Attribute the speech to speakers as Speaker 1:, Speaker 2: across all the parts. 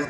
Speaker 1: How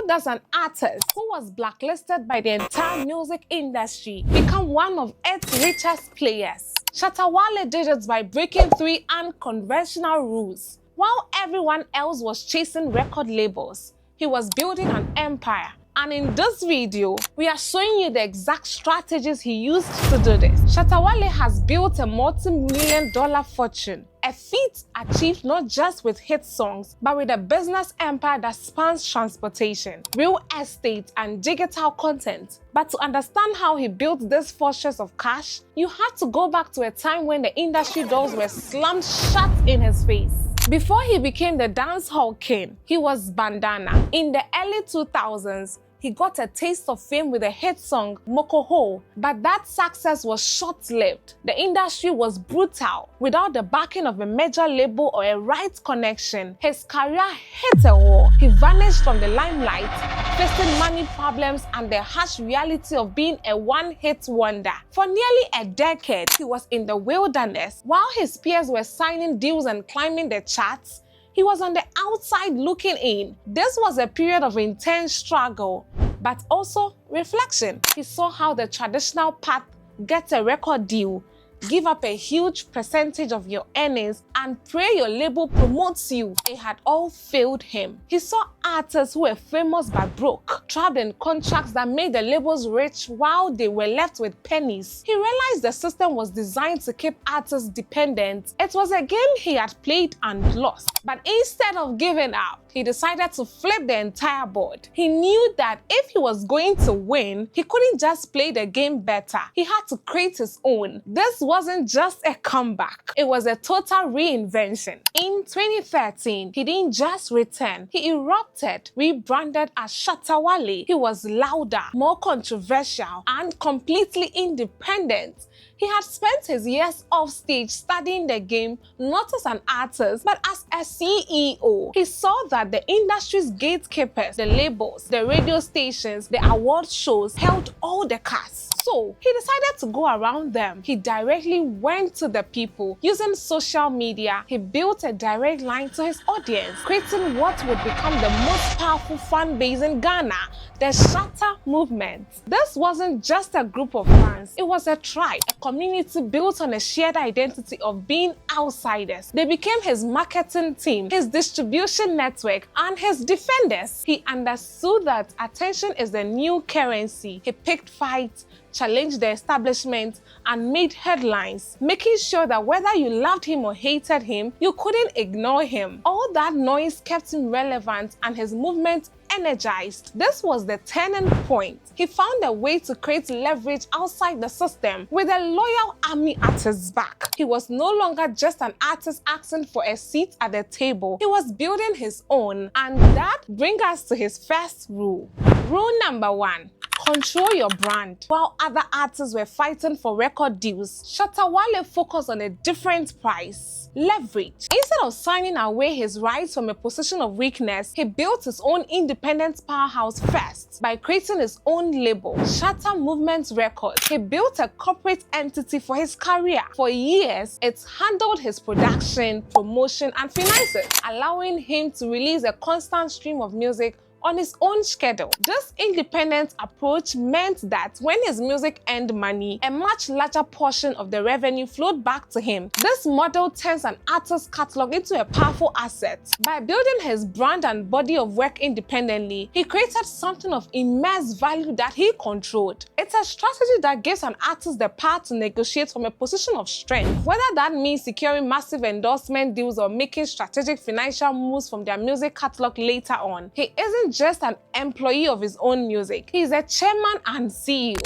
Speaker 1: does an artist who was blacklisted by the entire music industry become one of its richest players? Shatta Wale did it by breaking 3 unconventional rules. While everyone else was chasing record labels, he was building an empire. And in this video, we are showing you the exact strategies he used to do this. Shatta Wale has built a multi-million-dollar fortune, a feat achieved not just with hit songs, but with a business empire that spans transportation, real estate, and digital content. But to understand how he built this fortress of cash, you have to go back to a time when the industry doors were slammed shut in his face. Before he became the dancehall king, he was Bandana. In the early 2000s, he got a taste of fame with a hit song, Mokoho, but that success was short-lived. The industry was brutal. Without the backing of a major label or a right connection, his career hit a wall. He vanished from the limelight, facing money problems and the harsh reality of being a one-hit wonder. For nearly a decade, he was in the wilderness. While his peers were signing deals and climbing the charts, he was on the outside looking in. This was a period of intense struggle, but also reflection. He saw how the traditional path gets a record deal, give up a huge percentage of your earnings, and pray your label promotes you. It had all failed him. He saw artists who were famous but broke, trapped in contracts that made the labels rich while they were left with pennies. He realized the system was designed to keep artists dependent. It was a game he had played and lost. But instead of giving up, he decided to flip the entire board. He knew that if he was going to win, he couldn't just play the game better. He had to create his own. This wasn't just a comeback. It was a total reinvention. In 2013, he didn't just return. He erupted, rebranded as Shatta Wale. He was louder, more controversial, and completely independent. He had spent his years off stage studying the game, not as an artist, but as a CEO. He saw that the industry's gatekeepers, the labels, the radio stations, the award shows, held all the cards. So he decided to go around them. He directly went to the people. Using social media, he built a direct line to his audience, creating what would become the most powerful fan base in Ghana, the Shatta Movement. This wasn't just a group of fans, it was a tribe, a community built on a shared identity of being outsiders. They became his marketing team, his distribution network, and his defenders. He understood that attention is the new currency. He picked fights, challenged the establishment, and made headlines, making sure that whether you loved him or hated him, you couldn't ignore him. All that noise kept him relevant and his movement energized. This was the turning point. He found a way to create leverage outside the system with a loyal army at his back. He was no longer just an artist asking for a seat at the table. He was building his own, and that brings us to his first rule. Rule number 1. Control your brand. While other artists were fighting for record deals, Shatta Wale focused on a different price: leverage. Instead of signing away his rights from a position of weakness, he built his own independent powerhouse first by creating his own label, Shatta Movement Records. He built a corporate entity for his career. For years, it handled his production, promotion, and finances, allowing him to release a constant stream of music on his own schedule. This independent approach meant that when his music earned money, a much larger portion of the revenue flowed back to him. This model turns an artist's catalog into a powerful asset. By building his brand and body of work independently, he created something of immense value that he controlled. It's a strategy that gives an artist the power to negotiate from a position of strength, whether that means securing massive endorsement deals or making strategic financial moves from their music catalog later on. He isn't just an employee of his own music. He's a chairman and CEO.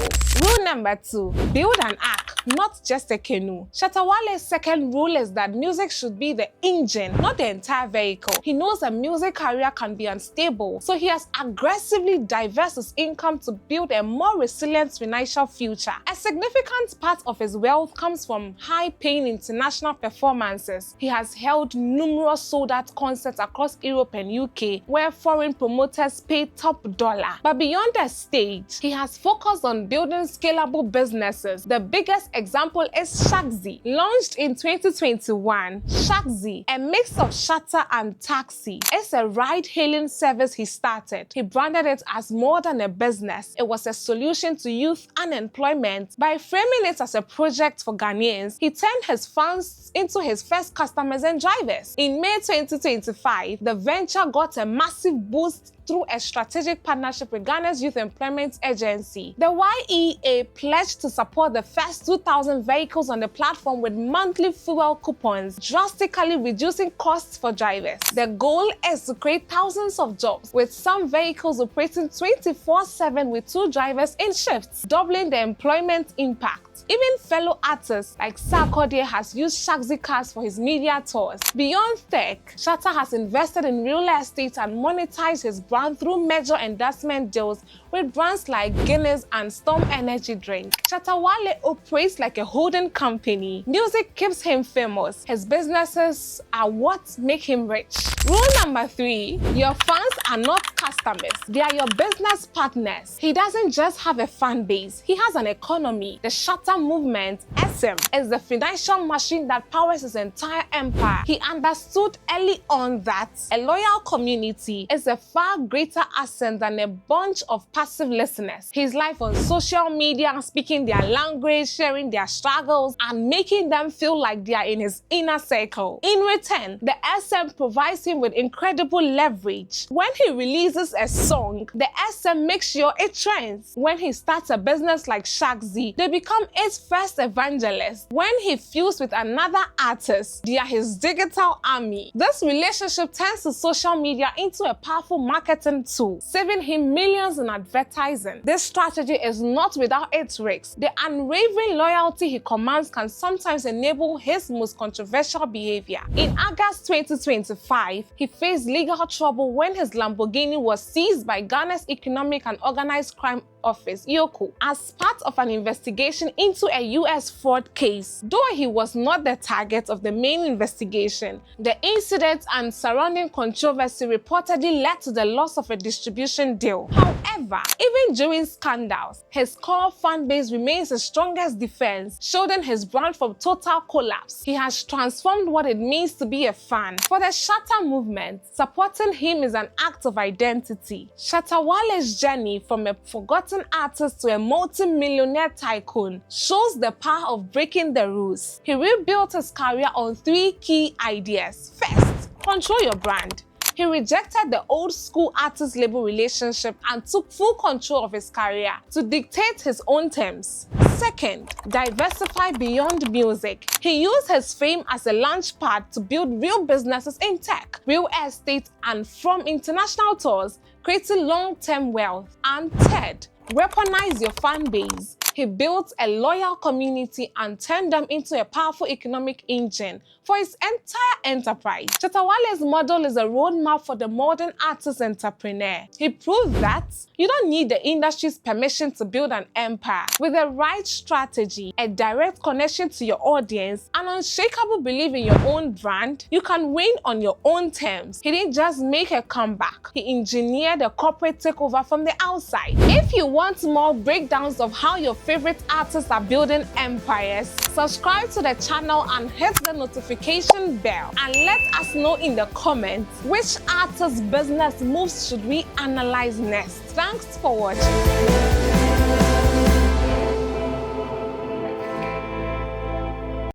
Speaker 1: Rule number 2. Build an arc, not just a canoe. Shatta Wale's second rule is that music should be the engine, not the entire vehicle. He knows a music career can be unstable, so he has aggressively diversified his income to build a more resilient financial future. A significant part of his wealth comes from high-paying international performances. He has held numerous sold-out concerts across Europe and UK, where foreign promoters pay top dollar. But beyond the stage, he has focused on building scalable businesses. The biggest example is Shaxi. Launched in 2021, Shaxi, a mix of Shatta and Taxi, is a ride-hailing service he started. He branded it as more than a business. It was a solution to youth unemployment. By framing it as a project for Ghanaians, he turned his fans into his first customers and drivers. In May 2025, the venture got a massive boost through a strategic partnership with Ghana's Youth Employment Agency. The YEA pledged to support the first 2,000 vehicles on the platform with monthly fuel coupons, drastically reducing costs for drivers. The goal is to create thousands of jobs, with some vehicles operating 24/7 with 2 drivers in shifts, doubling the employment impact. Even fellow artists like Sarkodie has used Shaxi cars for his media tours. Beyond tech, Shatta has invested in real estate and monetized his brand through major endorsement deals with brands like Guinness and Storm Energy Drink. Shatta Wale operates like a holding company. Music keeps him famous. His businesses are what make him rich. Rule number 3, your fans are not customers. They are your business partners. He doesn't just have a fan base. He has an economy. The Shatta Movement, SM, is the financial machine that powers his entire empire. He understood early on that a loyal community is a far greater asset than a bunch of passive listeners. His life on social media, speaking their language, sharing their struggles, and making them feel like they are in his inner circle. In return, the SM provides him with incredible leverage. When he releases a song, the SM makes sure it trends. When he starts a business like Shaxi, they become its first evangelist. When he fused with another artist, they are his digital army. This relationship turns to social media into a powerful marketing tool, saving him millions in advertising. This strategy is not without its risks. The unwavering loyalty he commands can sometimes enable his most controversial behavior. In August 2025, he faced legal trouble when his Lamborghini was seized by Ghana's Economic and Organized Crime Office, EOCO, as part of an investigation into a US fraud case. Though he was not the target of the main investigation, the incident and surrounding controversy reportedly led to the loss of a distribution deal. However, even during scandals, his core fan base remains his strongest defense, shielding his brand from total collapse. He has transformed what it means to be a fan. For the Shatta Movement, supporting him is an act of identity. Shatta Wale's journey from a forgotten artist to a multi-millionaire tycoon shows the power of breaking the rules. He rebuilt his career on 3 key ideas. First, control your brand. He rejected the old-school artist-label relationship and took full control of his career to dictate his own terms. Second, diversify beyond music. He used his fame as a launchpad to build real businesses in tech, real estate, and from international tours, creating long-term wealth. And third, weaponize your fan base. He built a loyal community and turned them into a powerful economic engine for his entire enterprise. Shatta Wale's model is a roadmap for the modern artist entrepreneur. He proved that you don't need the industry's permission to build an empire. With the right strategy, a direct connection to your audience, and unshakable belief in your own brand, you can win on your own terms. He didn't just make a comeback. He engineered a corporate takeover from the outside. If you want more breakdowns of how your favorite artists are building empires, subscribe to the channel and hit the notification bell, and let us know in the comments which artist business moves should we analyze next. Thanks for watching.